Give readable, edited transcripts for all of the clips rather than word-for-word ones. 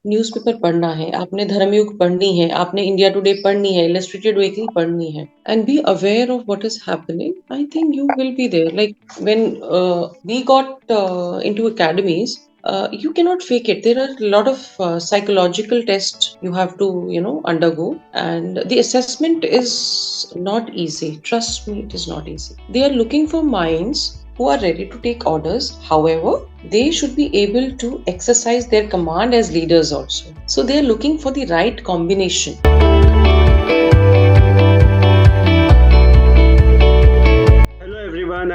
Newspaper पढ़ना है, आपने धर्मयुग पढ़नी है, आपने इंडिया टुडे पढ़नी है, इलस्ट्रेटेड वीकली पढ़नी है, and be aware of what is happening, I think you will be there. Like when we got into academies, you cannot fake it. There are a lot of psychological tests you have to, undergo, and the assessment is not easy. Trust me, it is not easy. They are looking for minds who are ready to take orders. However, they should be able to exercise their command as leaders also. So they are looking for the right combination.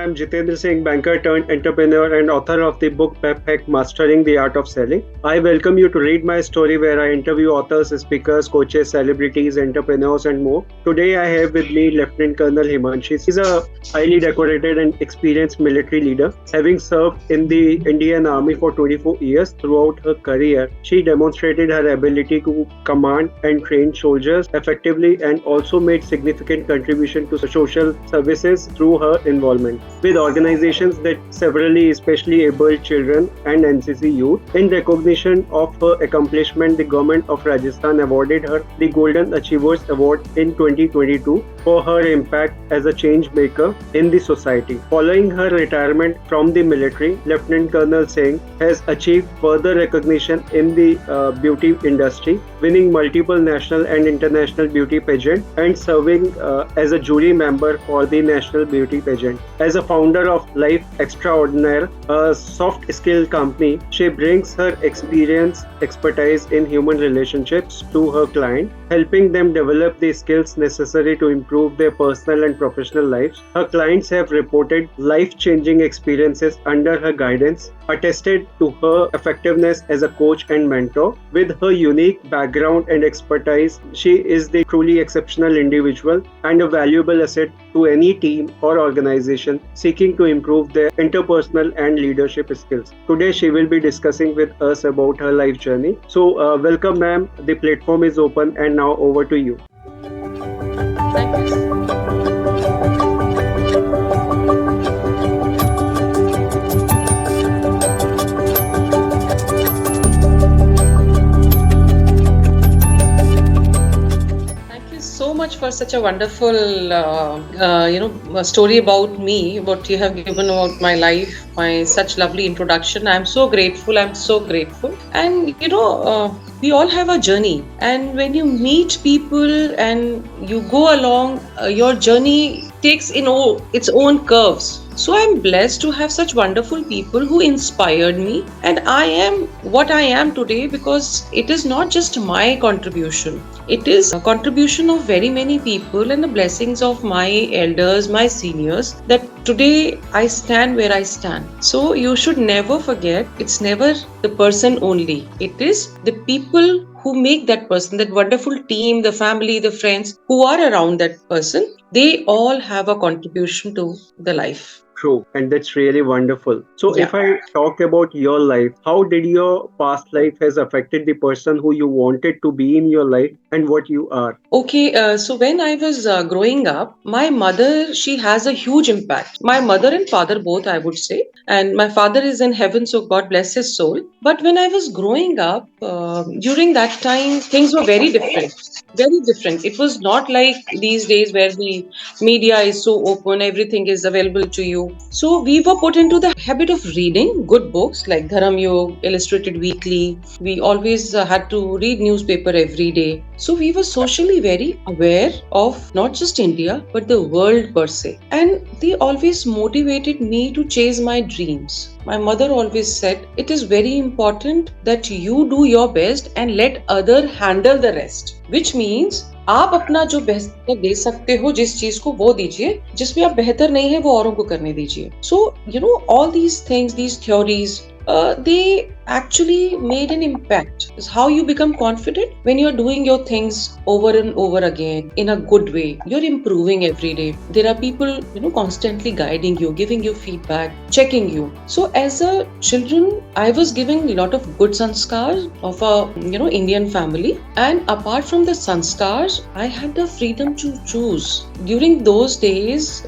I'm Jitendra Singh, banker turned entrepreneur and author of the book Pep Hack Mastering the Art of Selling. I welcome you to read my story where I interview authors, speakers, coaches, celebrities, entrepreneurs, and more. Today I have with me Lieutenant Colonel Himanshi. She's a highly decorated and experienced military leader. Having served in the Indian Army for 24 years throughout her career, she demonstrated her ability to command and train soldiers effectively and also made significant contribution to social services through her involvement with organizations that severely especially able children and NCC youth. In recognition of her accomplishment, the Government of Rajasthan awarded her the Golden Achievers Award in 2022 for her impact as a change maker in the society. Following her retirement from the military, Lieutenant Colonel Singh has achieved further recognition in the beauty industry, winning multiple national and international beauty pageants and serving as a jury member for the National Beauty Pageant. As a founder of Life Extraordinaire, a soft skill company, she brings her expertise in human relationships to her client, helping them develop the skills necessary to improve their personal and professional lives. Her clients have reported life-changing experiences under her guidance, attested to her effectiveness as a coach and mentor. With her unique background and expertise, she is the truly exceptional individual and a valuable asset to any team or organization seeking to improve their interpersonal and leadership skills. Today, she will be discussing with us about her life journey. So, welcome, ma'am. The platform is open, and now over to you. Thank you. So much for such a wonderful story about me, what you have given about my life, my such lovely introduction. I'm so grateful. And we all have a journey, and when you meet people and you go along, your journey takes its own curves. So I'm blessed to have such wonderful people who inspired me, and I am what I am today because it is not just my contribution. It is a contribution of very many people and the blessings of my elders, my seniors, that today I stand where I stand. So you should never forget, it's never the person only. It is the people who make that person, that wonderful team, the family, the friends who are around that person. They all have a contribution to the life. True, and that's really wonderful. So, Yeah. if I talk about your life, how did your past life has affected the person who you wanted to be in your life and what you are? Okay, so when I was growing up, my mother, she has a huge impact. My mother and father both, I would say. And my father is in heaven, so God bless his soul. But when I was growing up, during that time, things were very different. Very different. It was not like these days where the media is so open, everything is available to you. So we were put into the habit of reading good books like Dharam Yog, Illustrated Weekly. We always had to read newspaper every day. So we were socially very aware of not just India but the world per se. And they always motivated me to chase my dreams. My mother always said it is very important that you do your best and let other handle the rest. Which means आप अपना जो बेहतर दे सकते हो जिस चीज को वो दीजिए, जिसमें आप बेहतर नहीं है वो औरों को करने दीजिए. So all these things, these theories, they actually made an impact. Is how you become confident when you're doing your things over and over again in a good way. You're improving every day. There are people, constantly guiding you, giving you feedback, checking you. So as a children, I was giving a lot of good sanskars of a, Indian family. And apart from the sanskars, I had the freedom to choose. During those days,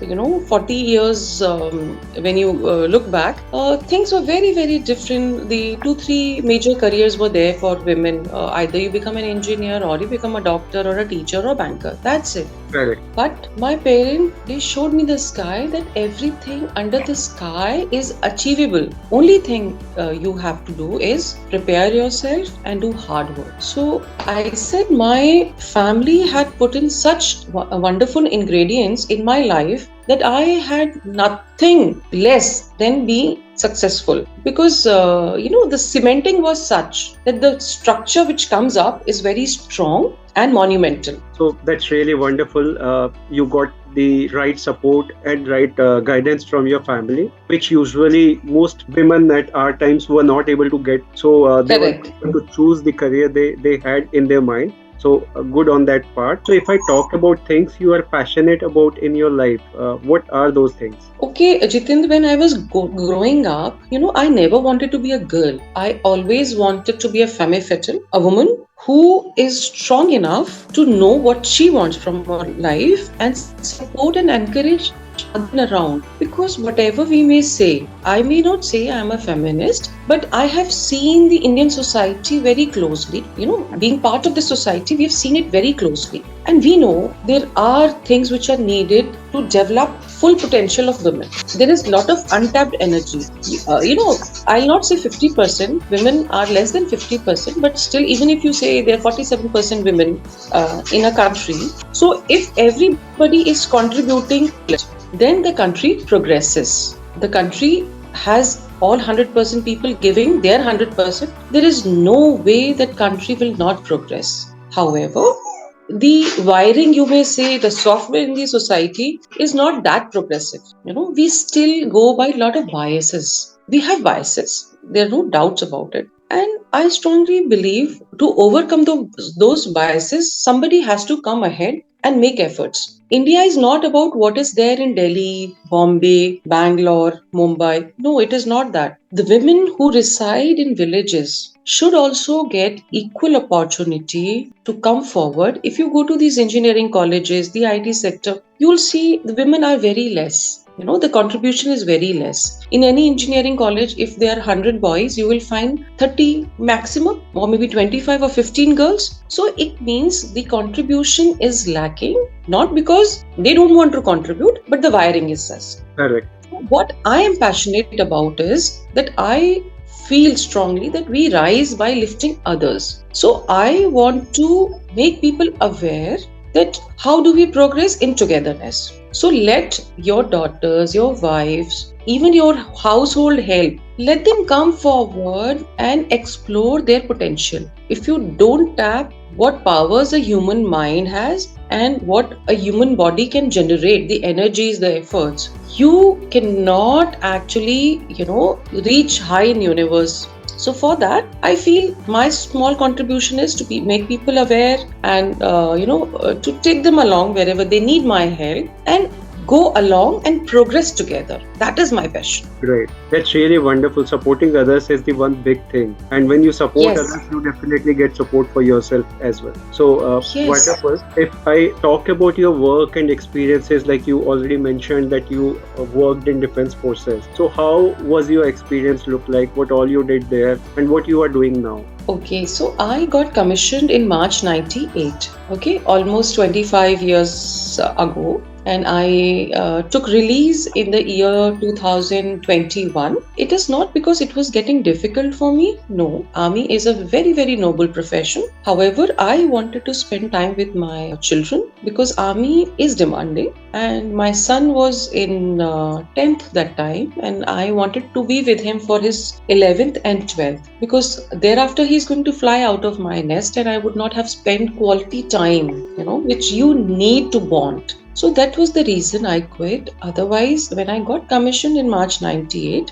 40 years, when you look back, things were very, very different. The two, three major careers were there for women. Either you become an engineer, or you become a doctor, or a teacher, or a banker. That's it. Correct. But my parents, they showed me the sky, that everything under the sky is achievable. Only thing you have to do is prepare yourself and do hard work. So I said my family had put in such wonderful ingredients in my life that I had nothing less than being successful, because the cementing was such that the structure which comes up is very strong and monumental. So that's really wonderful. You got the right support and right guidance from your family, which usually most women at our times were not able to get. So they were Correct. able to choose the career they had in their mind. So good on that part. So if I talk about things you are passionate about in your life, what are those things? Okay, Jitendra, when I was growing up, I never wanted to be a girl. I always wanted to be a femme fatale, a woman who is strong enough to know what she wants from her life and support and encourage other around. Because whatever we may say, I may not say I am a feminist, but I have seen the Indian society very closely. Being part of the society, we have seen it very closely. And we know there are things which are needed to develop full potential of women. There is a lot of untapped energy. I'll not say 50%, women are less than 50%, but still, even if you say there are 47% women in a country, so if everybody is contributing, then the country progresses. The country has all 100% people giving their 100%. There is no way that country will not progress. However, the wiring, you may say, the software in the society is not that progressive. We still go by a lot of biases. We have biases. There are no doubts about it. And I strongly believe to overcome those biases, somebody has to come ahead and make efforts. India is not about what is there in Delhi, Bombay, Bangalore, Mumbai. No, it is not that. The women who reside in villages should also get equal opportunity to come forward. If you go to these engineering colleges, the IT sector, you will see the women are very less. The contribution is very less. In any engineering college, if there are 100 boys, you will find 30 maximum, or maybe 25 or 15 girls. So it means the contribution is lacking, not because they don't want to contribute, but the wiring is such. Correct. What I am passionate about is that I feel strongly that we rise by lifting others. So I want to make people aware that how do we progress in togetherness. So let your daughters, your wives, even your household help, let them come forward and explore their potential. If you don't tap what powers a human mind has and what a human body can generate, the energies, the efforts, you cannot actually, reach high in universe. So for that, I feel my small contribution is to make people aware and, to take them along wherever they need my help and go along and progress together. That is my passion. Great. That's really wonderful. Supporting others is the one big thing. And when you support Yes. others, you definitely get support for yourself as well. So, Yes. wonderful. If I talk about your work and experiences, like you already mentioned that you worked in defense forces. So, how was your experience look like? What all you did there and what you are doing now? Okay, so I got commissioned in March 98, okay, almost 25 years ago. And I took release in the year 2021. It is not because it was getting difficult for me. No, army is a very, very noble profession. However, I wanted to spend time with my children because army is demanding. And my son was in 10th that time, and I wanted to be with him for his 11th and 12th, because thereafter he's going to fly out of my nest and I would not have spent quality time, which you need to bond. So that was the reason I quit. Otherwise, when I got commissioned in March 98,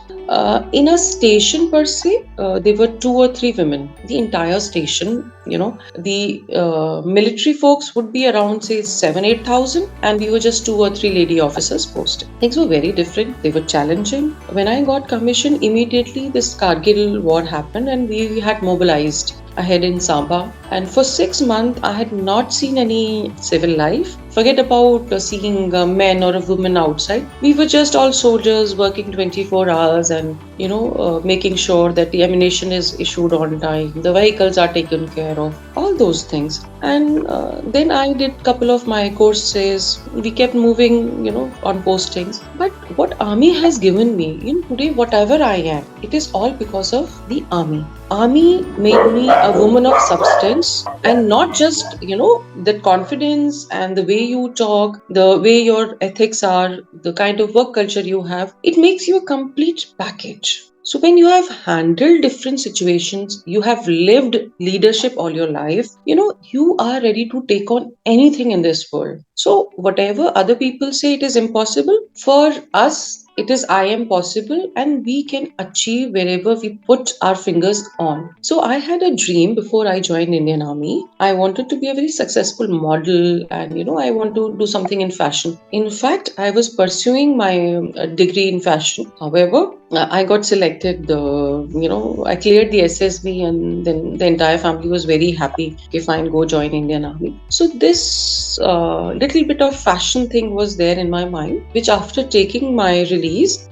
in a station per se, there were 2 or 3 women. The entire station, the military folks would be around, say, 7,000-8,000, and we were just 2 or 3 lady officers posted. Things were very different. They were challenging. When I got commissioned, immediately this Kargil war happened and we had mobilized ahead in Samba. And for 6 months, I had not seen any civil life. Forget about seeing a man or a woman outside. We were just all soldiers working 24 hours and making sure that the ammunition is issued on time, the vehicles are taken care of, all those things. And then I did couple of my courses. We kept moving, on postings. But what army has given me, today, whatever I am, it is all because of the army. Army made me a woman of substance, and not just, that confidence and the way you talk, the way your ethics are, the kind of work culture you have, it makes you a complete package. So when you have handled different situations, you have lived leadership all your life, you are ready to take on anything in this world. So whatever other people say it is impossible, for us it is I am possible, and we can achieve wherever we put our fingers on. So I had a dream before I joined Indian Army. I wanted to be a very successful model, and I want to do something in fashion. In fact, I was pursuing my degree in fashion. However, I got selected. I cleared the SSB, and then the entire family was very happy. Okay, fine, go join Indian Army. So this little bit of fashion thing was there in my mind, which after taking my release,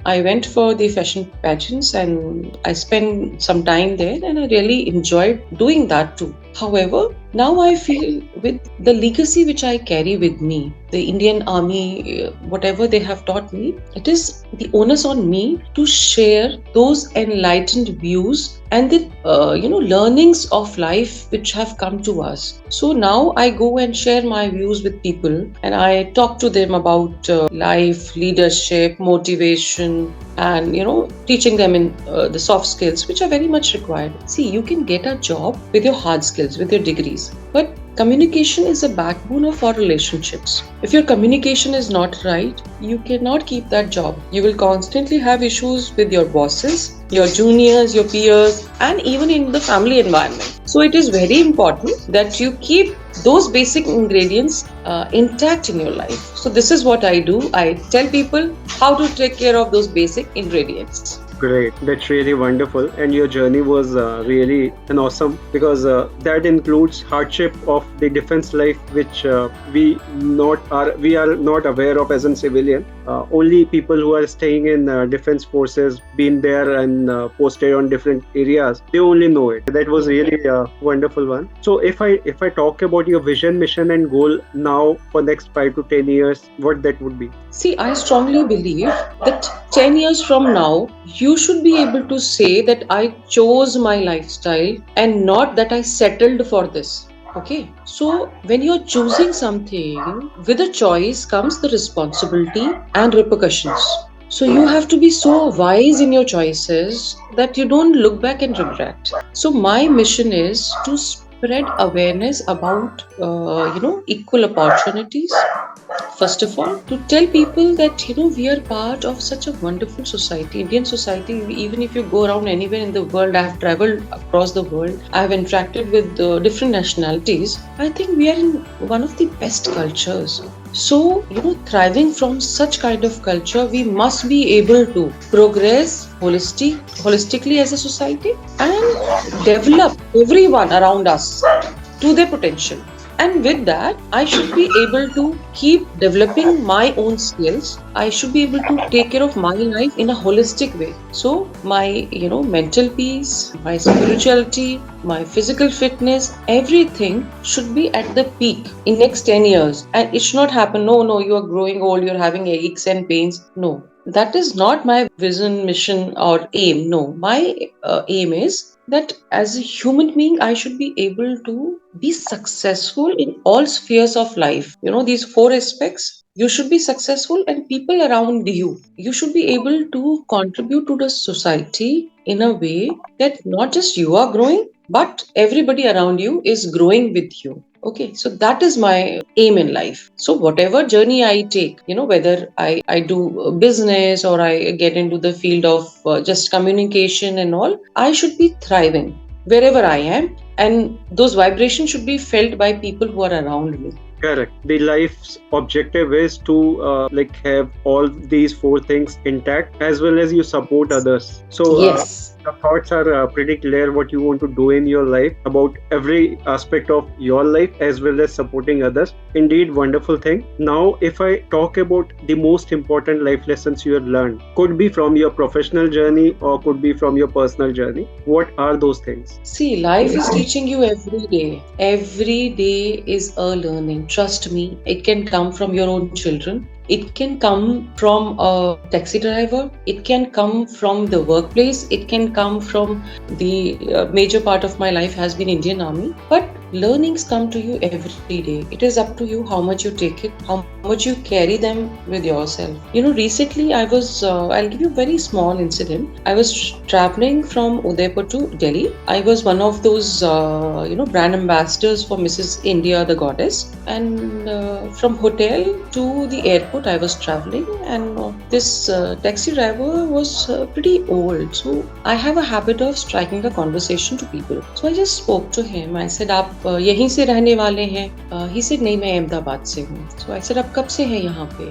I went for the fashion pageants and I spent some time there, and I really enjoyed doing that too. However, now I feel with the legacy which I carry with me, the Indian Army, whatever they have taught me, it is the onus on me to share those enlightened views and the learnings of life which have come to us. So now I go and share my views with people, and I talk to them about life, leadership, motivation, and teaching them in the soft skills which are very much required. See, you can get a job with your hard skills, with your degrees, but communication is a backbone of our relationships. If your communication is not right, you cannot keep that job. You will constantly have issues with your bosses, your juniors, your peers, and even in the family environment. So it is very important that you keep those basic ingredients intact in your life. So this is what I do. I tell people how to take care of those basic ingredients. Great, that's really wonderful, and your journey was really an awesome, because that includes hardship of the defense life, which we are not aware of as a civilian. Only people who are staying in defense forces, been there and posted on different areas, they only know it. That was really a wonderful one. So if I talk about your vision, mission, and goal now for next 5 to 10 years, what that would be? See, I strongly believe that 10 years from now, you should be able to say that I chose my lifestyle and not that I settled for this. Okay, so when you're choosing something, with a choice comes the responsibility and repercussions. So you have to be so wise in your choices that you don't look back and regret. So my mission is to spread awareness about equal opportunities. First of all, to tell people that we are part of such a wonderful society, Indian society. Even if you go around anywhere in the world, I have traveled across the world, I have interacted with different nationalities. I think we are in one of the best cultures. So, thriving from such kind of culture, we must be able to progress holistically as a society, and develop everyone around us to their potential. And with that, I should be able to keep developing my own skills. I should be able to take care of my life in a holistic way. So my, mental peace, my spirituality, my physical fitness, everything should be at the peak in next 10 years. And it should not happen, no, you are growing old, you're having aches and pains. No, that is not my vision, mission, or aim. No, my aim is that as a human being, I should be able to be successful in all spheres of life. These four aspects. You should be successful, and people around you. You should be able to contribute to the society in a way that not just you are growing, but everybody around you is growing with you. Okay, so that is my aim in life. So whatever journey I take, whether I do business or I get into the field of just communication and all, I should be thriving wherever I am, and those vibrations should be felt by people who are around me. Correct. The life's objective is to like have all these four things intact, as well as you support others. So Yes. the thoughts are pretty clear what you want to do in your life about every aspect of your life as well as supporting others. Indeed, wonderful thing. Now, if I talk about the most important life lessons you have learned, could be from your professional journey or could be from your personal journey. What are those things? See, life is teaching you every day. Every day is a learning. Trust me, it can come from your own children. It can come from a taxi driver. It can come from the workplace. It can come from the major part of my life has been Indian Army. But learnings come to you every day. It is up to you how much you take it, how much you carry them with yourself. Recently I'll give you a very small incident. I was traveling from Udaipur to Delhi. I was one of those, brand ambassadors for Mrs. India, the goddess. And from hotel to the airport, I was traveling, and this taxi driver was pretty old. So I have a habit of striking a conversation to people. So I just spoke to him. I said, "आप यहीं से रहने वाले हैं?" He said, "नहीं, मैं अहमदाबाद से हूँ." So I said, "आप कब से हैं यहाँ पे?"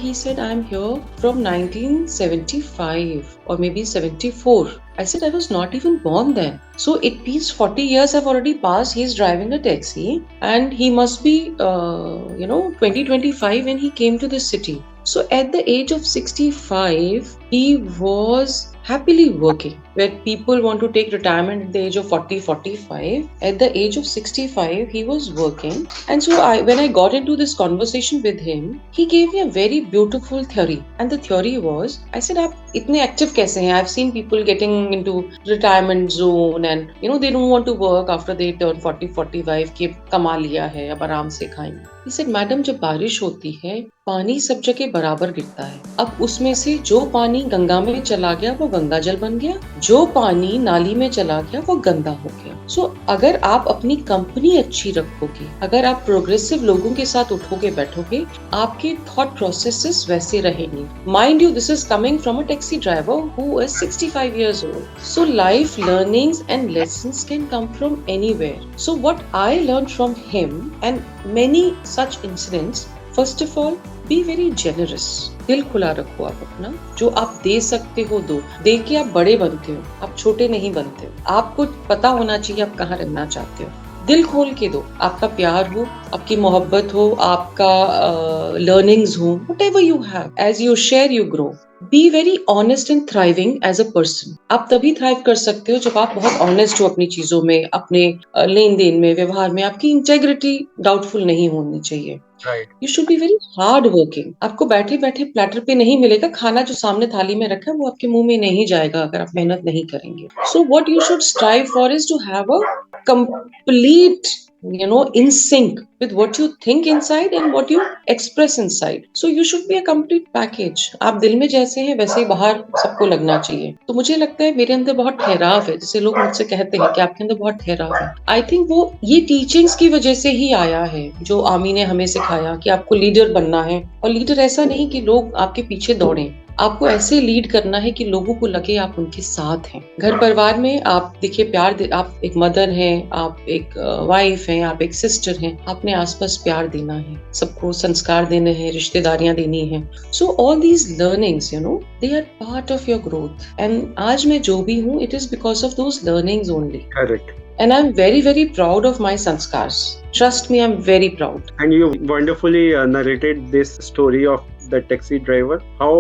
He said, "I am here from 1975 or maybe 74." I said, "I was not even born then." So it means 40 years have already passed. He's driving a taxi and he must be, 2025 when he came to the city. So at the age of 65, he was happily working. Where people want to take retirement at the age of 40, 45, at the age of 65, he was working. And so when I got into this conversation with him, he gave me a very beautiful theory. And the theory was, I said, "आप इतने active कैसे हैं? I've seen people getting into retirement zone and, they don't want to work after they turn 40, 45 कि कमा लिया है, अब आराम से खाएंगे." He said, "मैडम, जब बारिश होती है, पानी सब जगह बराबर गिरता है। अब उसमें से जो पानी गंगा में चला गया वो गंगा जल बन गया, जो पानी नाली में चला गया वो गंदा हो गया। सो अगर आप अपनी कंपनी अच्छी रखोगे, अगर आप प्रोग्रेसिव लोगों के साथ उठोगे बैठोगे, आपके थॉट प्रोसेसेस वैसे रहेंगे। Mind you, this is coming from a taxi driver who is 65 years old. So life learnings and lessons can come from anywhere. So what I learned from him and many such incidents, first of all, be very generous. दिल खुला रखो आप अपना, जो आप दे सकते हो दो। दे के आप बड़े बनते हो, आप छोटे नहीं बनते हो। आपको पता होना चाहिए आप कहाँ रहना चाहते हो। दिल खोल के दो, आपका प्यार हो, आपकी मोहब्बत हो, आपका लर्निंग्स हो, whatever you have, as you share you grow. Be very honest and thriving as a person. आप तभी थ्राइव कर सकते हो जब आप बहुत ऑनेस्ट हो अपनी चीजों में, अपने लेन देन में, व्यवहार में। आपकी इंटेग्रिटी डाउटफुल नहीं होनी चाहिए। You should be very hard working. आपको बैठे बैठे प्लेटर पे नहीं मिलेगा खाना, जो सामने थाली में रखा है वो आपके मुंह में नहीं जाएगा अगर आप मेहनत नहीं करेंगे। So what you should strive for is to have a complete, in sync with what you think inside and what you express inside. So you should be a complete package. आप दिल में जैसे हैं वैसे ही बाहर सबको लगना चाहिए। तो मुझे लगता है मेरे अंदर बहुत ठहराव है। जैसे लोग मुझसे कहते हैं कि आपके अंदर बहुत ठहराव है। आई थिंक वो ये टीचिंग्स की वजह से ही आया है, जो आमी ने हमें सिखाया कि आपको लीडर बनना है। और लीडर ऐसा नहीं कि लोग आपके पीछे दौड़ें, आपको ऐसे लीड करना है कि लोगों को लगे आप उनके साथ हैं। घर परिवार में आप देखिए प्यार आप एक मदर हैं, आप एक वाइफ हैं, आप एक सिस्टर हैं, आपने आसपास प्यार देना है, सबको संस्कार देने हैं, रिश्तेदारियां देनी है। So all these learnings they are part of your growth. And आज मैं जो भी हूँ, it is because of those learnings only. Correct. And I'm very, very proud of my sanskars. Trust me, I'm very proud. And you wonderfully narrated this story of the taxi driver, how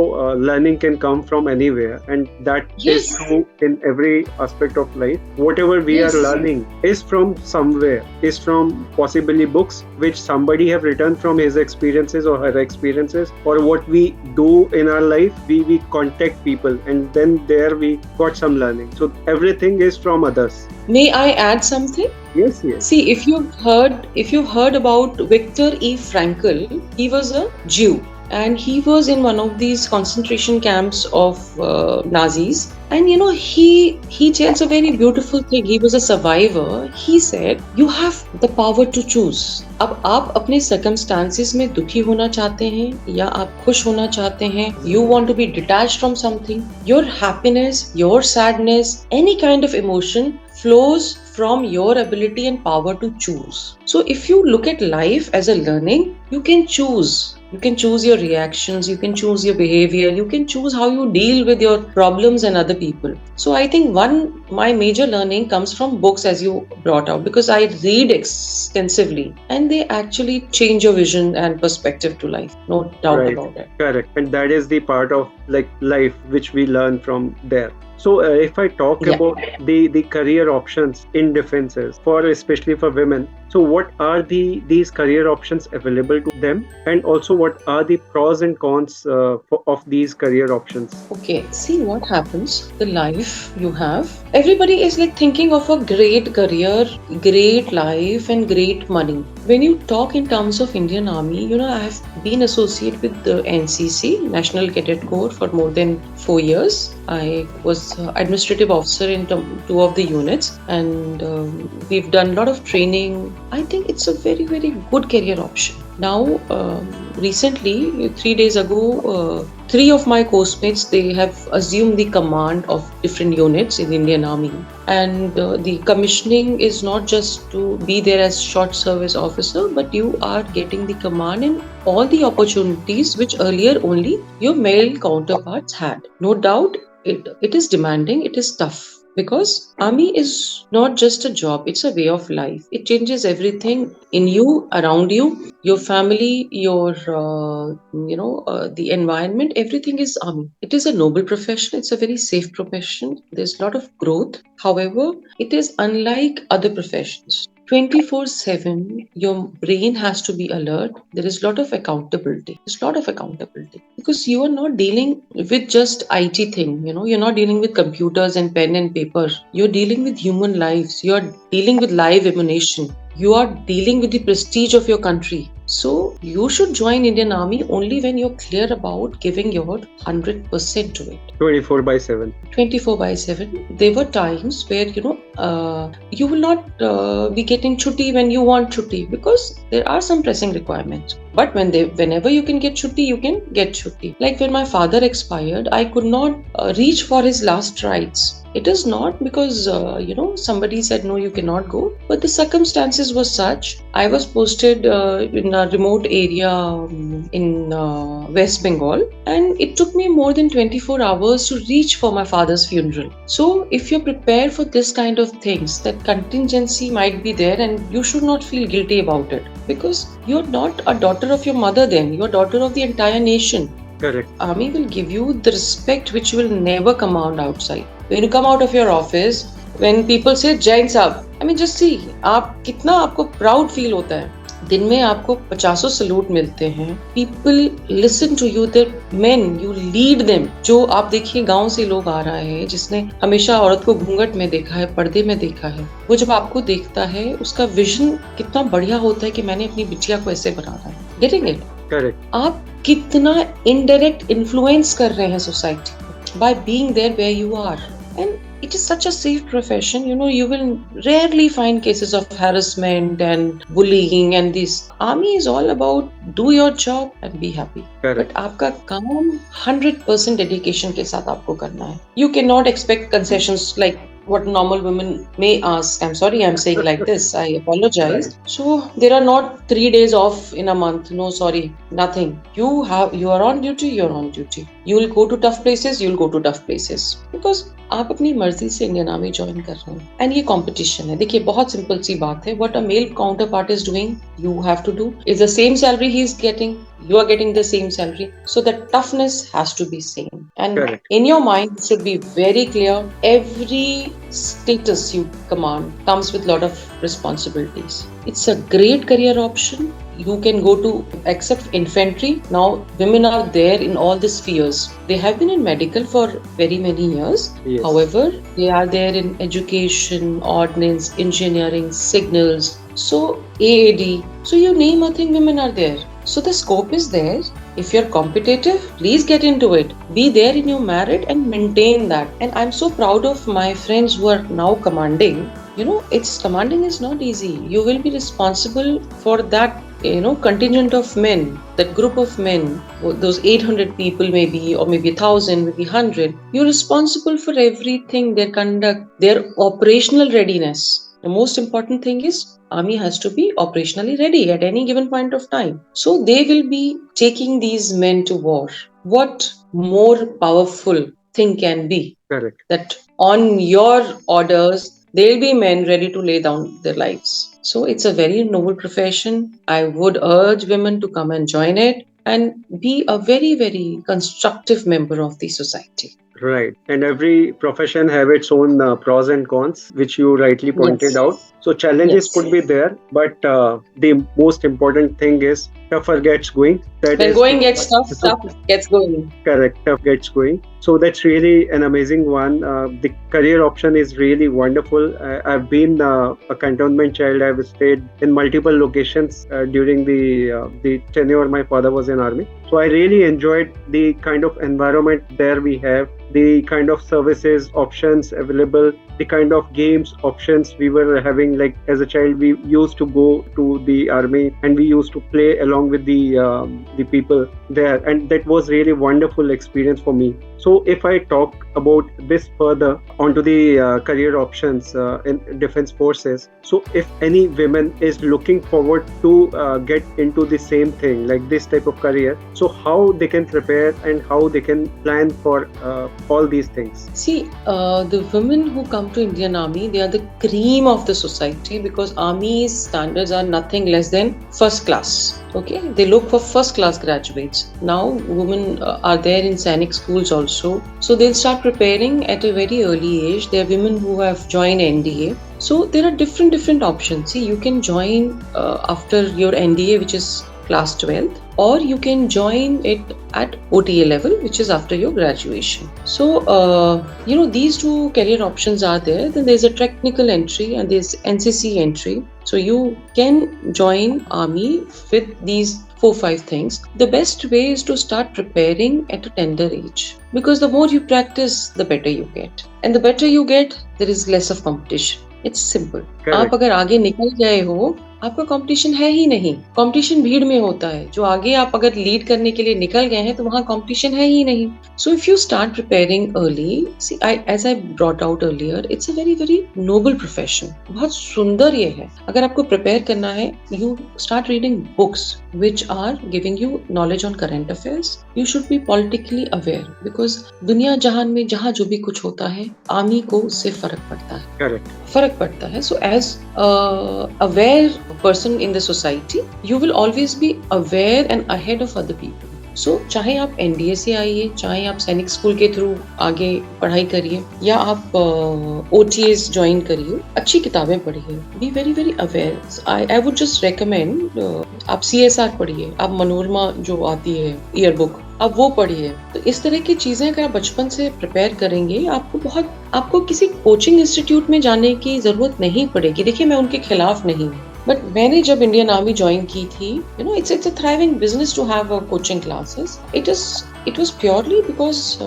learning can come from anywhere, and that is true in every aspect of life. Whatever we are learning is from somewhere, is from possibly books which somebody have written from his experiences or her experiences, or what we do in our life, we contact people and then there we got some learning. So everything is from others. May I add something? Yes. See, if you've heard about Viktor E. Frankl, he was a Jew. And he was in one of these concentration camps of Nazis. And he tells a very beautiful thing. He was a survivor. He said, you have the power to choose. अब आप अपने circumstances में दुखी होना चाहते हैं या आप खुश होना चाहते हैं, you want to be detached from something, your happiness, your sadness, any kind of emotion flows from your ability and power to choose. So if you look at life as a learning, you can choose. You can choose your reactions, you can choose your behavior, you can choose how you deal with your problems and other people. So I think my major learning comes from books, as you brought out, because I read extensively and they actually change your vision and perspective to life. No doubt Right, about it. correct. And that is the part of like life which we learn from there. So if I talk Yeah. about the career options in defenses for especially for women, so what are these career options available to them, and also what are the pros and cons of these career options? Okay, see what happens. The life you have, everybody is like thinking of a great career, great life, and great money. When you talk in terms of Indian Army, I have been associated with the NCC, National Cadet Corps, for more than 4 years. I was administrative officer in two of the units, and we've done a lot of training. I think it's a very, very good career option. Now, recently, 3 days ago, three of my course-mates, they have assumed the command of different units in Indian Army, and the commissioning is not just to be there as short service officer, but you are getting the command and all the opportunities which earlier only your male counterparts had. No doubt, it is demanding, it is tough, because army is not just a job, it's a way of life. It changes everything in you, around you, your family, your the environment. Everything is army. It is a noble profession, it's a very safe profession, there's a lot of growth. However, it is unlike other professions. 24/7 your brain has to be alert. There is a lot of accountability. There's a lot of accountability because you are not dealing with just IT thing. You're not dealing with computers and pen and paper. You're dealing with human lives. You're dealing with live emanation. You are dealing with the prestige of your country. So you should join Indian Army only when you're clear about giving your 100% to it. 24/7. 24/7. There were times where you will not be getting chutti when you want chutti, because there are some pressing requirements. But whenever you can get chutti, you can get chutti. Like when my father expired, I could not reach for his last rites. It is not because somebody said no, you cannot go, but the circumstances were such. I was posted in a remote area in West Bengal, and it took me more than 24 hours to reach for my father's funeral. So if you're prepared for this kind of things, that contingency might be there, and you should not feel guilty about it, because you're not a daughter of your mother, then you're a daughter of the entire nation. Correct. Army will give you the respect which you will never command outside. When you come out of your office, when people say Jain Saab, I mean just see, आप कितना आपको proud feel होता है. दिन में आपको 50 salute मिलते हैं. People listen to you, the men, you lead them. जो आप देखिए गांव से लोग आ रहा है, जिसने हमेशा औरत को घूंघट में देखा है, पर्दे में देखा है, वो जब आपको देखता है, उसका विजन कितना बढ़िया होता है कि मैंने अपनी बिटिया को ऐसे बनाना है. Getting it? Correct. आप कितना indirect influence कर रहे हैं society by being there where you are. And it is such a safe profession. You will rarely find cases of harassment and bullying and this. Army is all about do your job and be happy. Correct. But आपका काम 100% dedication के साथ आपको करना है. You cannot expect concessions like what normal women may ask. I'm sorry, I'm saying like this. I apologize. Right. So there are not 3 days off in a month. No, sorry, nothing. You are on duty. You're on duty. You will go to tough places. You'll go to tough places because आप अपनी मर्जी से Indian army join कर रहे हैं. And ये competition है. देखिए बहुत सिंपल सी बात है. What a male counterpart is doing, you have to do. Is the same salary he is getting, you are getting the same salary, so the toughness has to be same. And Correct. in your mind it should be very clear, every status you command comes with a lot of responsibilities. It's a great career option. You can go to, except infantry, now women are there in all the spheres. They have been in medical for very many years. Yes. However, they are there in education, ordnance, engineering, signals, so AAD, so you name a thing, women are there. So the scope is there. If you're competitive, please get into it. Be there in your merit and maintain that. And I'm so proud of my friends who are now commanding. Commanding is not easy. You will be responsible for that, contingent of men, that group of men, those 800 people maybe, or maybe 1,000, maybe 100. You're responsible for everything, their conduct, their operational readiness. The most important thing is army has to be operationally ready at any given point of time. So they will be taking these men to war. What more powerful thing can be Correct. that on your orders there'll be men ready to lay down their lives. So it's a very noble profession. I would urge women to come and join it and be a very, very constructive member of the society. Right. And every profession have its own pros and cons, which you rightly pointed Yes. out. So challenges Yes. could be there, but the most important thing is tougher gets going. That When is going gets tough, stuff gets going. correct. Tough gets going. So that's really an amazing one. The career option is really wonderful. I've been a cantonment child. I've stayed in multiple locations during the tenure my father was in army. So I really enjoyed the kind of environment there we have, the kind of services options available, the kind of games options we were having. Like as a child, we used to go to the army and we used to play along with the people there, and that was really wonderful experience for me. So if I talk about this further onto the career options in defense forces, so if any women is looking forward to get into the same thing like this type of career, so how they can prepare and how they can plan for all these things. See, the women who come to Indian Army, they are the cream of the society because Army's standards are nothing less than first class. Okay, they look for first class graduates. Now, women are there in Sainik schools also, so they'll start preparing at a very early age. There are women who have joined NDA. So there are different options. See, you can join after your NDA, which is class 12th, or you can join it at OTA level, which is after your graduation. So, these two career options are there. Then there's a technical entry and there's NCC entry. So you can join army with these 4-5 things. The best way is to start preparing at a tender age, because the more you practice, the better you get. And the better you get, there is less of competition. It's simple. आप अगर आगे निकल गए हो, आपका competition है ही नहीं. Competition भीड़ में होता है. जो आगे आप अगर लीड करने के लिए निकल गए हैं तो वहां कंपटीशन है ही नहीं. So if you start preparing early, see, as I brought out earlier, it's a very, very noble profession. बहुत सुंदर ये है. अगर आपको prepare करना है, you start reading books which are giving you knowledge on current affairs. You should be politically aware because दुनिया जहान में जहाँ जो भी कुछ होता है, आर्मी को उससे फर्क पड़ता है. Correct. फर्क पड़ता है. So as aware person in the society, you will always be aware and ahead of other people. So चाहे आप NDA से आइए, चाहे आप सैनिक स्कूल के थ्रू आगे पढ़ाई करिए, या आप OTAs ज्वाइन करिए, अच्छी किताबें पढ़िए. Be very, very aware. I would just recommend आप CSR पढ़िए, आप मनोरमा जो आती है ईयर बुक, आप वो पढ़िए. तो इस तरह की चीजें अगर आप बचपन से प्रिपेयर करेंगे, आपको किसी कोचिंग इंस्टीट्यूट में जाने की जरूरत नहीं पड़ेगी. देखिए, मैं उनके खिलाफ नहीं हूँ, बट मैंने जब इंडियन आर्मी ज्वाइन की थी, it's a thriving business to have coaching classes. It was purely because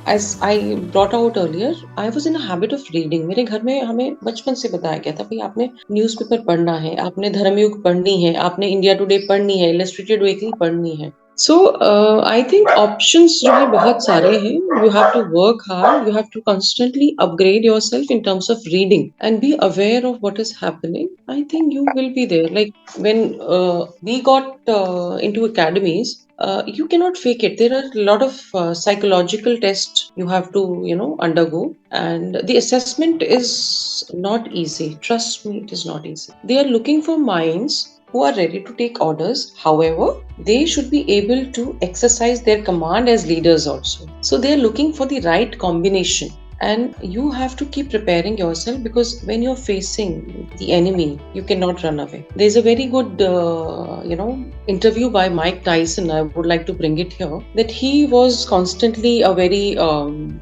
as I brought out earlier, I was in a habit of reading. मेरे घर में हमें बचपन से बताया गया था, भाई आपने न्यूज़पेपर पढ़ना है, आपने धर्मयुग पढ़नी है, आपने इंडिया टुडे पढ़नी है, इलस्ट्रेटेड वीकली पढ़नी है. So I think options जो है बहुत सारे हैं. You have to work hard. You have to constantly upgrade yourself in terms of reading and be aware of what is happening. I think you will be there. Like when we got into academies, you cannot fake it. There are a lot of psychological tests you have to undergo, and the assessment is not easy. Trust me, it is not easy. They are looking for minds who are ready to take orders. However, they should be able to exercise their command as leaders also. So they are looking for the right combination. And you have to keep preparing yourself, because when you're facing the enemy, you cannot run away. There's a very good, interview by Mike Tyson. I would like to bring it here. That he was constantly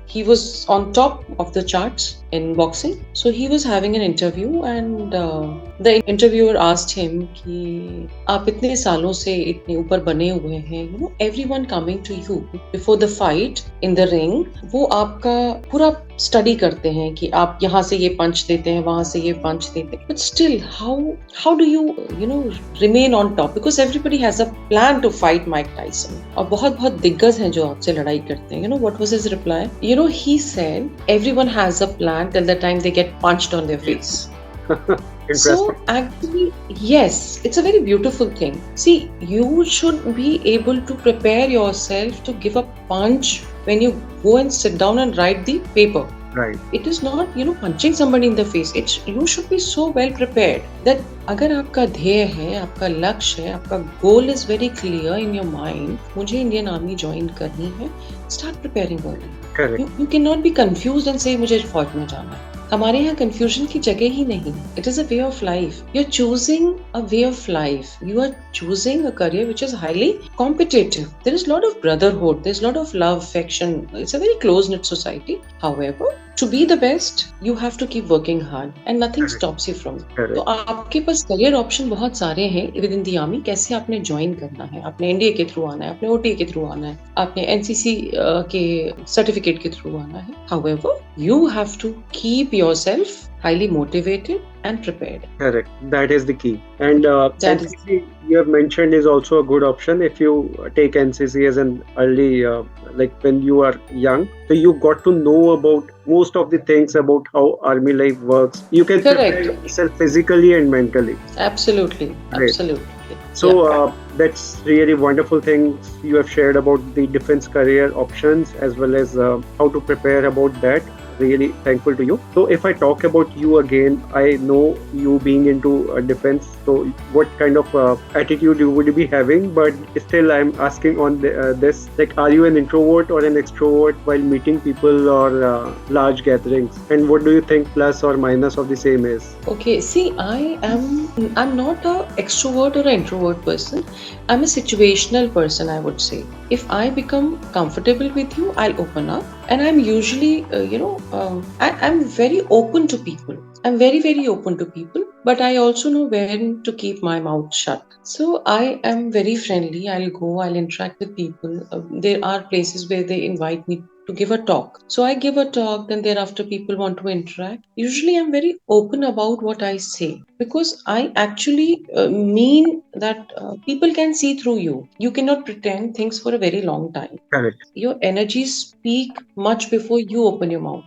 he was on top of the charts in boxing. So he was having an interview, and the interviewer asked him कि आप इतने सालों से इतने ऊपर बने हुए हैं, everyone coming to you before the fight in the ring, वो आपका पूरा स्टडी करते हैं कि आप यहाँ से ये पंच देते हैं, वहां से ये पंच देते हैं, but still how do you remain on top, because everybody has a plan to fight Mike Tyson. और बहुत दिग्गज हैं जो आपसे लड़ाई करते हैं. What was his reply? He said everyone has a plan till the time they get punched on their face. So Interesting. actually, yes, it's a very beautiful thing. See, you should be able to prepare yourself to give a punch when you go and sit down and write the paper. Right. It is not, punching somebody in the face. It's you should be so well prepared that अगर आपका ध्येय है, आपका लक्ष्य है, आपका goal is very clear in your mind, मुझे Indian army join करनी है, start preparing early. Correct. You cannot be confused and say मुझे फौज में जाना है. हमारे यहाँ कंफ्यूजन की जगह ही नहीं. It is a way of life. You're choosing a way of life. You are choosing a career which is highly competitive. There is a lot of brotherhood. There's a lot of love, affection. It's a very close-knit society. However, to be the best, you have to keep working hard and nothing Correct. stops you from it. Correct. तो आपके पास career option बहुत सारे हैं with in the army. कैसे आपने join करना है, आपने एनडीए के थ्रू आना है, आपने ओटीए के थ्रू आना है, आपने एनसीसी के सर्टिफिकेट के थ्रू आना है. However, you have to keep yourself highly motivated and prepared. Correct. That is the key. And That is NCC you have mentioned is also a good option if you take NCC as an early, like when you are young. So you got to know about most of the things about how army life works. You can prepare correct. yourself physically and mentally. Absolutely, Great. absolutely. So Yeah. that's really wonderful things you have shared about the defense career options as well as how to prepare about that. Really thankful to you. So if I talk about you again, I know you being into defense. So what kind of attitude you would be having? But still, I'm asking on this: like, are you an introvert or an extrovert while meeting people or large gatherings? And what do you think plus or minus of the same is? Okay, see, I'm not a extrovert or an introvert person. I'm a situational person, I would say. If I become comfortable with you, I'll open up. And I'm usually, I'm very open to people. I'm very, very open to people, but I also know when to keep my mouth shut. So I am very friendly. I'll go, I'll interact with people. There are places where they invite me to give a talk. So I give a talk, then thereafter people want to interact. Usually I'm very open about what I say because I actually mean that people can see through you. You cannot pretend things for a very long time. Correct. Your energies speak much before you open your mouth.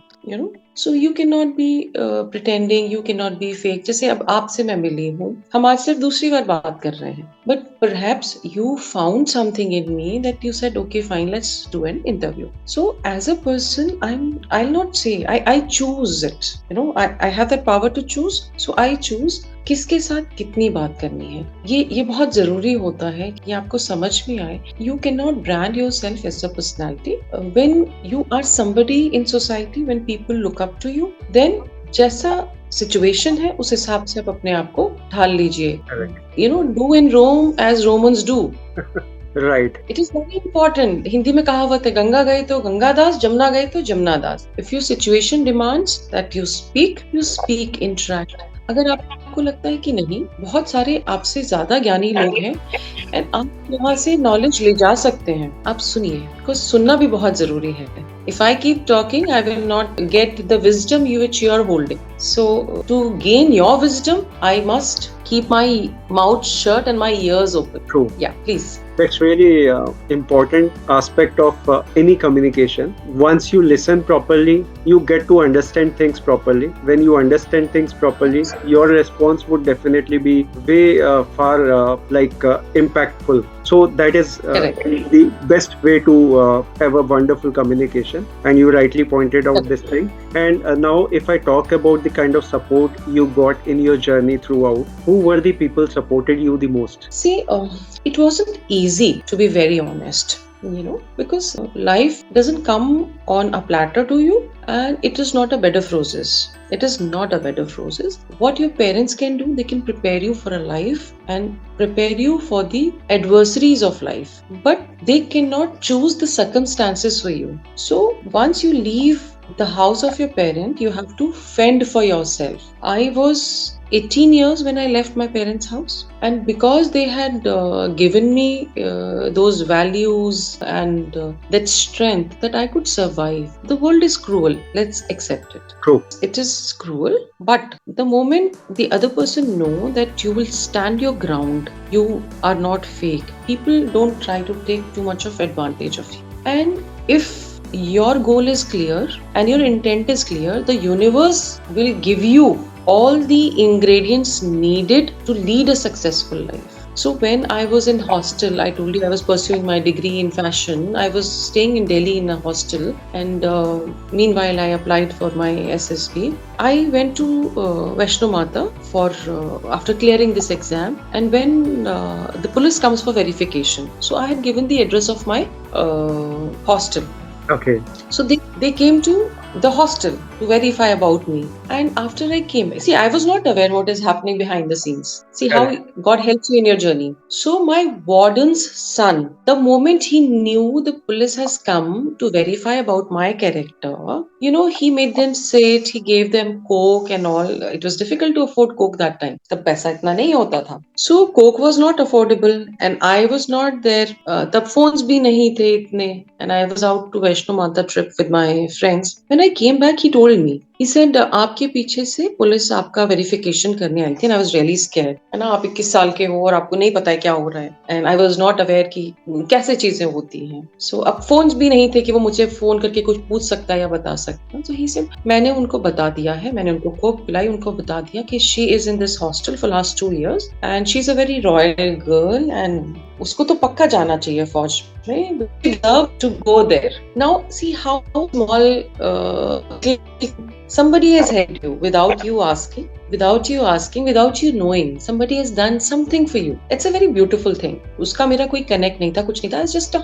So you cannot be pretending, you cannot be fake. जैसे अब आपसे मैं मिली हूँ, हम आज सिर्फ दूसरी बार बात कर रहे हैं, but perhaps you found something in me that you said, okay, fine, let's do an interview. So as a person, I'll not say, I choose it. I have that power to choose. So I choose किसके साथ कितनी बात करनी है. ये बहुत जरूरी होता है कि आपको समझ में आए. You cannot brand yourself as a personality. When you are somebody in society, when people look up to you, then जैसा सिचुएशन है उस हिसाब से आप अपने आप को ढाल लीजिए. Do in Rome as Romans do. Right. It is very important. Hindi में कहावत है, गंगा गए तो गंगादास, जमुना गए तो Jamunadas. If your situation demands that you speak, interact. अगर आपको लगता है कि नहीं, बहुत सारे आपसे ज्यादा ज्ञानी लोग हैं एंड आप यहाँ से नॉलेज ले जा सकते हैं, आप सुनिए, बिकॉज सुनना भी बहुत जरूरी है. If I keep talking, I will not get the wisdom which you are holding. So to gain your wisdom, I must keep my mouth shut and my ears open. True. Yeah, please. That's really important aspect of any communication. Once you listen properly, you get to understand things properly. When you understand things properly, your response would definitely be way far impactful. So that is the best way to have a wonderful communication. And you rightly pointed out this thing. And now if I talk about the kind of support you got in your journey throughout, who were the people supported you the most? See, it wasn't easy, to be very honest. Because life doesn't come on a platter to you, and it is not a bed of roses. It is not a bed of roses. What your parents can do, they can prepare you for a life and prepare you for the adversaries of life. But they cannot choose the circumstances for you. So once you leave the house of your parent, you have to fend for yourself. I was 18 years when I left my parents' house, and because they had given me those values and that strength that I could survive. The world is cruel, let's accept it. True. It is cruel, but the moment the other person know that you will stand your ground, you are not fake, people don't try to take too much of advantage of you. And if your goal is clear and your intent is clear, the universe will give you all the ingredients needed to lead a successful life. So when I was in hostel, I told you I was pursuing my degree in fashion. I was staying in Delhi in a hostel, and meanwhile I applied for my SSB. I went to Vaishno Mata for after clearing this exam, and when the police comes for verification, so I had given the address of my hostel. Okay. So they came to the hostel to verify about me. And after I came, see, I was not aware what is happening behind the scenes. See how Correct. God helps you in your journey. So my warden's son, the moment he knew the police has come to verify about my character, he made them sit, he gave them coke and all. It was difficult to afford coke that time. तब पैसा इतना नहीं होता था. So coke was not affordable and I was not there. तब phones भी नहीं थे इतने and I was out to Vaishno Mata trip with my friends. When I came back, he told me, he said, आपके पीछे से police आपका verification करने आई थी and I was really scared. है ना, आप 21 साल के हो और आपको नहीं पता है क्या हो रहा है and I was not aware कि कैसे चीजें होती हैं. So अब फोन्स भी नहीं थे कि वो मुझे फोन करके कुछ पूछ सकता है या बता सकता है. So he said, मैंने उनको बता दिया है, मैंने उनको कोक पिलाई, उनको बता दिया कि she is in this hostel for last 2 years and she's a very royal girl and उसको तो पक्का जाना चाहिए फौज में. We love to go there. Now see how small somebody has helped you without you asking, without you knowing. Somebody has done something for you. It's a very beautiful thing. उसका मेरा कोई connect नहीं था, कुछ नहीं था. It's just a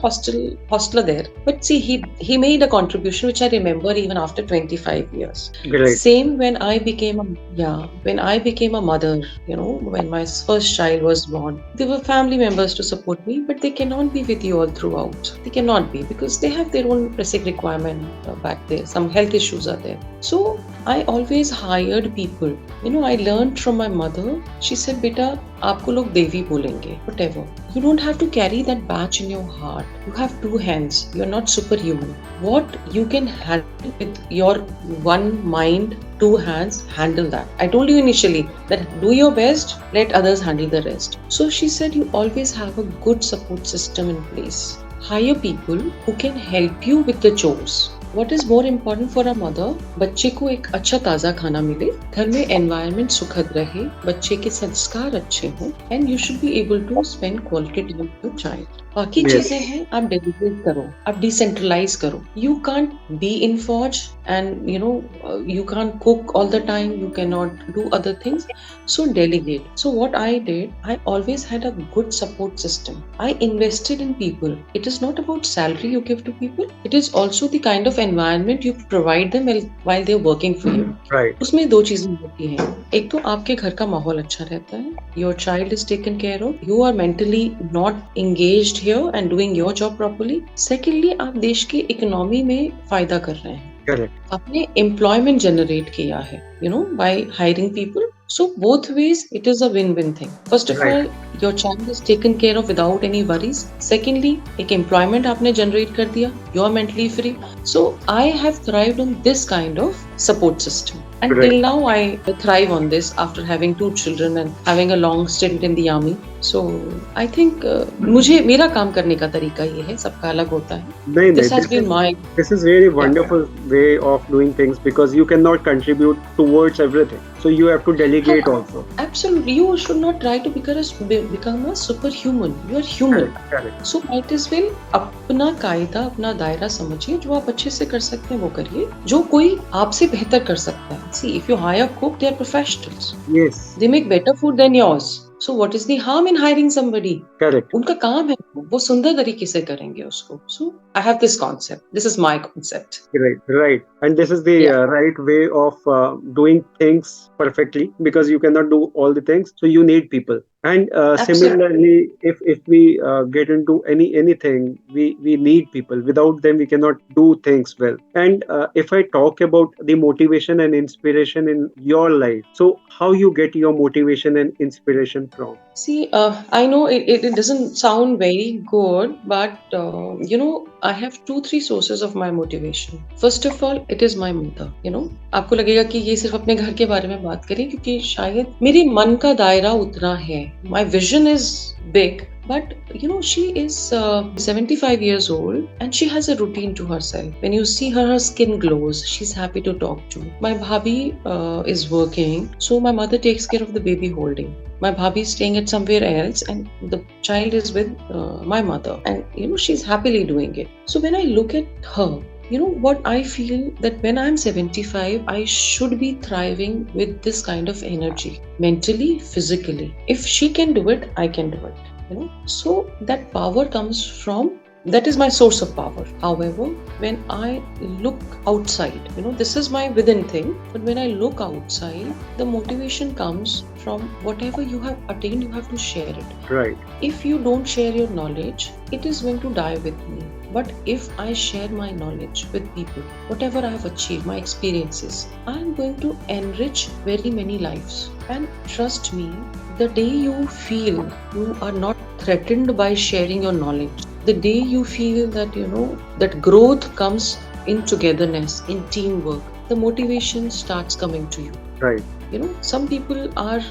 hostler there. But see, he made a contribution which I remember even after 25 years. Great. Same when I became a mother. When my first child was born, there were family members to support me, but they cannot be with you all throughout. They cannot be because they have their own basic requirement back there. Some health issues are there. So I always hired people. I learned from my mother. She said, "Beta, आपको लोग देवी बोलेंगे, whatever. You don't have to carry that badge in your heart. You have 2 hands. You're not superhuman. What you can handle with your 1 mind, 2 hands, handle that." I told you initially that do your best, let others handle the rest. So she said, you always have a good support system in place. Hire people who can help you with the chores. What is more important for a mother? बच्चे को एक अच्छा ताज़ा खाना मिले, घर में environment सुखद रहे, बच्चे के संस्कार अच्छे हों, and you should be able to spend quality time with your child. बाकी चीजें हैं, आप डेलीगेट करो, आप डिसेंट्रलाइज करो. You can't be in फौज and you can't cook all the time, you cannot do other things. So delegate. So what I did, I always had a good support system. I invested in people. It is not about salary you give to people. It is also the kind of environment you provide them while they're working for you. Right. उसमें 2 चीजें होती हैं. एक तो आपके घर का माहौल अच्छा रहता है. Your child is taken care of. You are mentally not engaged here and doing your job properly. Secondly, आप देश की इकोनॉमी में फायदा कर रहे हैं. Correct. आपने एम्प्लॉयमेंट जनरेट किया है, by hiring people. So both ways, it is a win-win thing. First of all, your child is taken care of without any worries. Secondly, एक employment आपने generate कर दिया. You are mentally free. So I have thrived on this kind of support system. And till now, I thrive on this after having 2 children and having a long stint in the army. So I think मेरा काम करने का तरीका ये है, सबका अलग होता है. This has been my. This is really wonderful way of doing things because you cannot contribute towards everything. So you have to delegate also. Absolutely. You should not try to become a superhuman. You are human. Correct. So might as well अपना कायदा, अपना दायरा समझिए. जो आप अच्छे से कर सकते हैं वो करिए. जो कोई आपसे बेहतर कर सकता है. See, if you hire cook, they are professionals. Yes. They make better food than yours. So what is the harm in hiring somebody? Correct. उनका काम है, वो सुंदर तरीके से करेंगे उसको. So I have this concept. This is my concept. Right. And this is the right way of doing things perfectly because you cannot do all the things. So you need people. And similarly, if we get into anything, we need people. Without them, we cannot do things well. And if I talk about the motivation and inspiration in your life, so how you get your motivation and inspiration from? See, I know it doesn't sound very good, but I have 2-3 sources of my motivation. First of all, it is my mother. आपको लगेगा कि ये सिर्फ अपने घर के बारे में बात करें क्योंकि शायद मेरे मन का दायरा उतना है. My vision is big, But she is 75 years old and she has a routine to herself. When you see her, her skin glows. She's happy to talk to. My bhabhi is working, so my mother takes care of the baby holding. My bhabhi is staying at somewhere else and the child is with my mother, and she's happily doing it. So when I look at her, what I feel, that when I'm 75, I should be thriving with this kind of energy, mentally, physically. If she can do it, I can do it. So that power comes from, that is my source of power. However, when I look outside, this is my within thing, but when I look outside, the motivation comes from whatever you have attained, you have to share it. Right. If you don't share your knowledge, it is going to die with me. But if I share my knowledge with people, whatever I have achieved, my experiences, I am going to enrich very many lives. And trust me, the day you feel you are not threatened by sharing your knowledge, the day you feel that that growth comes in togetherness, in teamwork, the motivation starts coming to you. Right. Some people are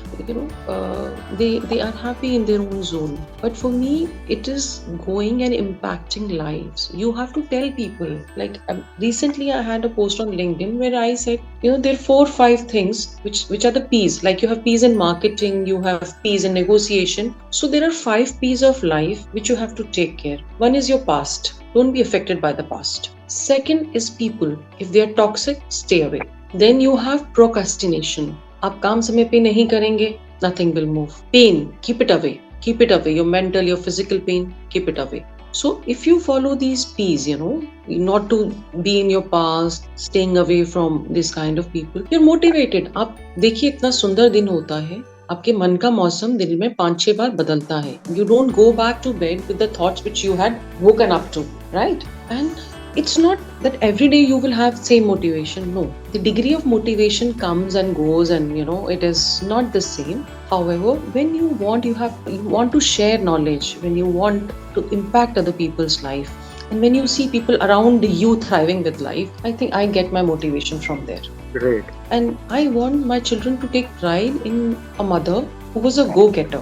they are happy in their own zone, but for me it is going and impacting lives. You have to tell people, like, recently I had a post on LinkedIn where I said, there are 4 or 5 things which are the P's. Like, you have P's in marketing, you have P's in negotiation, so there are 5 P's of life which you have to take care. One is your past. Don't be affected by the past. Second is people. If they are toxic, stay away. Then you have procrastination. आप काम समय पे नहीं करेंगे, nothing will move. Pain, keep it away. Keep it away. Your mental, your physical pain, keep it away. So if you follow these P's, not to be in your past, staying away from this kind of people, you're motivated. आप देखिए, इतना सुंदर दिन होता है, आपके मन का मौसम दिन में 5-6 बार बदलता है. You don't go back to bed with the thoughts which you had woken up to, right? And it's not that every day you will have same motivation. No, the degree of motivation comes and goes, and it is not the same. However, when you want to share knowledge, when you want to impact other people's life, and when you see people around you thriving with life, I think I get my motivation from there. Great. And I want my children to take pride in a mother who was a go-getter.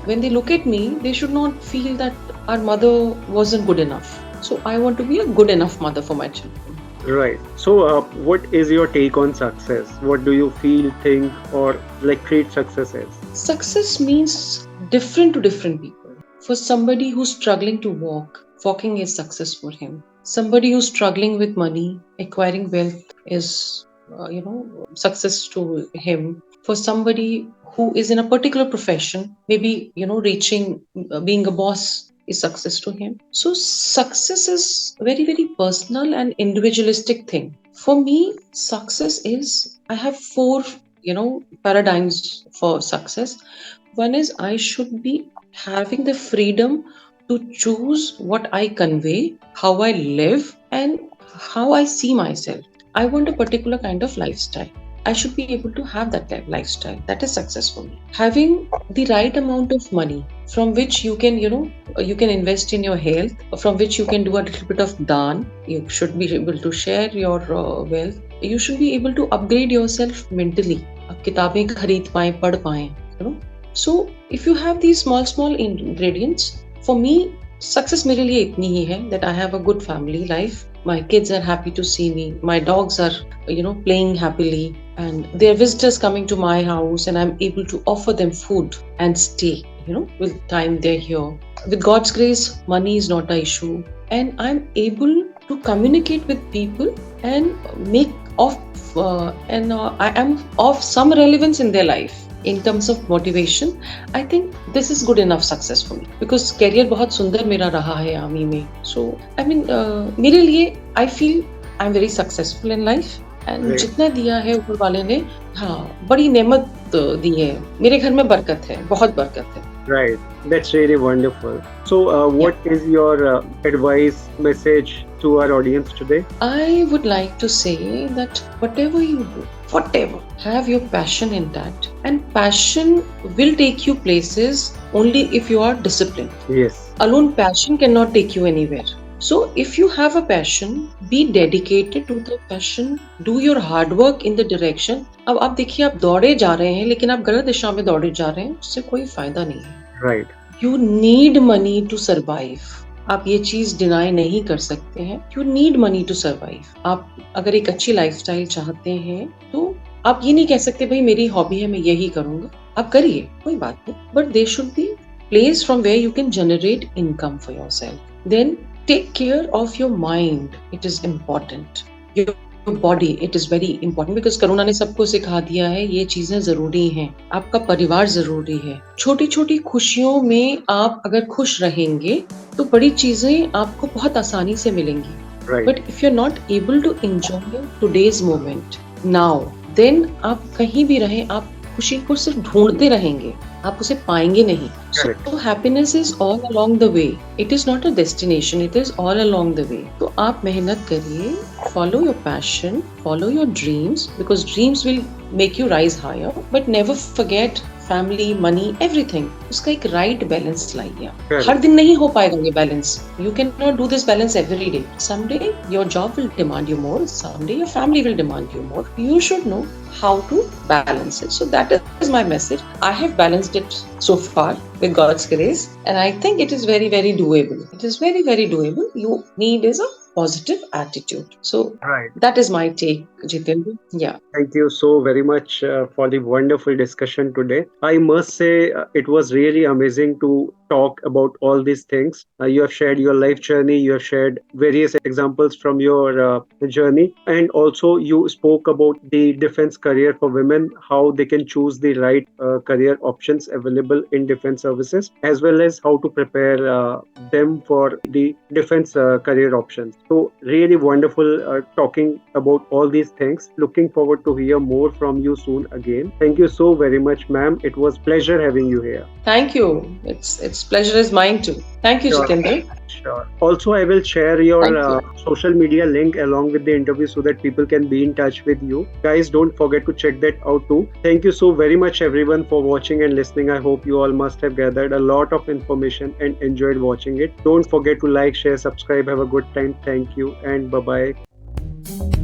When they look at me, they should not feel that our mother wasn't good enough. So I want to be a good enough mother for my children. Right. So what is your take on success? What do you feel, think, or treat success as? Success means different to different people. For somebody who's struggling to walk, walking is success for him. Somebody who's struggling with money, acquiring wealth is success to him. For somebody who is in a particular profession, maybe reaching being a boss is success to him. So success is very, very personal and individualistic thing. For me, success is, I have 4 paradigms for success. One is, I should be having the freedom to choose what I convey, how I live, and how I see myself. I want a particular kind of lifestyle. I should be able to have that lifestyle. That is success for me. Having the right amount of money from which you can, you can invest in your health, from which you can do a little bit of daan. You should be able to share your wealth. You should be able to upgrade yourself mentally. आप किताबें खरीद पाएं, पढ़ पाएं. So if you have these small ingredients, for me, success मेरे लिए इतनी ही है that I have a good family life. My kids are happy to see me. My dogs are, playing happily. And there are visitors coming to my house and I'm able to offer them food and stay, with time they're here. With God's grace, money is not an issue. And I'm able to communicate with people and make I am of some relevance in their life. In terms of motivation, I think this is good enough success for me, because career बहुत सुंदर मेरा रहा है army में. So I mean, मेरे लिए I feel I'm very successful in life. And जितना दिया है ऊपर वाले ने, हाँ, बड़ी नेमत दी है. मेरे घर में बरकत है, बहुत बरकत है. Right. That's really wonderful. So what is your advice, message to our audience today? I would like to say that whatever you do, have your passion in that. And passion will take you places only if you are disciplined. Yes. Alone passion cannot take you anywhere. So if you have a passion, be dedicated to the passion, do your hard work in the direction. अब आप देखिए, आप दौड़े जा रहे हैं लेकिन आप गलत दिशा में दौड़े जा रहे हैं, उससे कोई फायदा नहीं है. Right. You need money to survive. आप ये चीज डिनाई नहीं कर सकते हैं. You need money to survive. आप अगर एक अच्छी लाइफस्टाइल चाहते हैं तो आप ये नहीं कह सकते भाई मेरी हॉबी है मैं यही करूंगा. आप करिए कोई बात नहीं, but they should be place from where you can generate income for yourself. Then take care of your mind. It is important. Your body, it is very important because corona ने सबको सिखा दिया है ये चीजें जरूरी हैं. आपका परिवार जरूरी है. छोटी छोटी खुशियों में आप अगर खुश रहेंगे तो बड़ी चीजें आपको बहुत आसानी से मिलेंगी. Right. But if you're not able to enjoy today's moment now, then आप कहीं भी रहें आप खुशी को सिर्फ ढूंढते रहेंगे, आप उसे पाएंगे नहीं. So happiness is all along the way. It is not a destination. It is all along the way. तो आप मेहनत करिए, follow your passion, follow your dreams because dreams will make you rise higher. But never forget family, money, everything. उसका एक right balance लाइए. हर दिन नहीं हो पाएगा ये balance. You cannot do this balance every day. Someday your job will demand you more. Someday your family will demand you more. You should know how to balance it. So that is my message. I have balanced it so far with God's grace, and I think it is very, very doable. It is very, very doable. You need is a positive attitude. So that is my take, Jitendra. Yeah. Thank you so very much for the wonderful discussion today. I must say it was really amazing to talk about all these things. You have shared your life journey, you have shared various examples from your journey, and also you spoke about the defense career for women, how they can choose the right career options available in defense services, as well as how to prepare them for the defense career options. So really wonderful talking about all these things. Looking forward to hear more from you soon again. Thank you so very much, ma'am. It was pleasure having you here. Thank you. It's pleasure is mine too. Thank you, Jitendra. Sure. Also, I will share your social media link along with the interview so that people can be in touch with you. Guys, don't forget to check that out too. Thank you so very much, everyone, for watching and listening. I hope you all must have gathered a lot of information and enjoyed watching it. Don't forget to like, share, subscribe. Have a good time. Thank you and bye bye.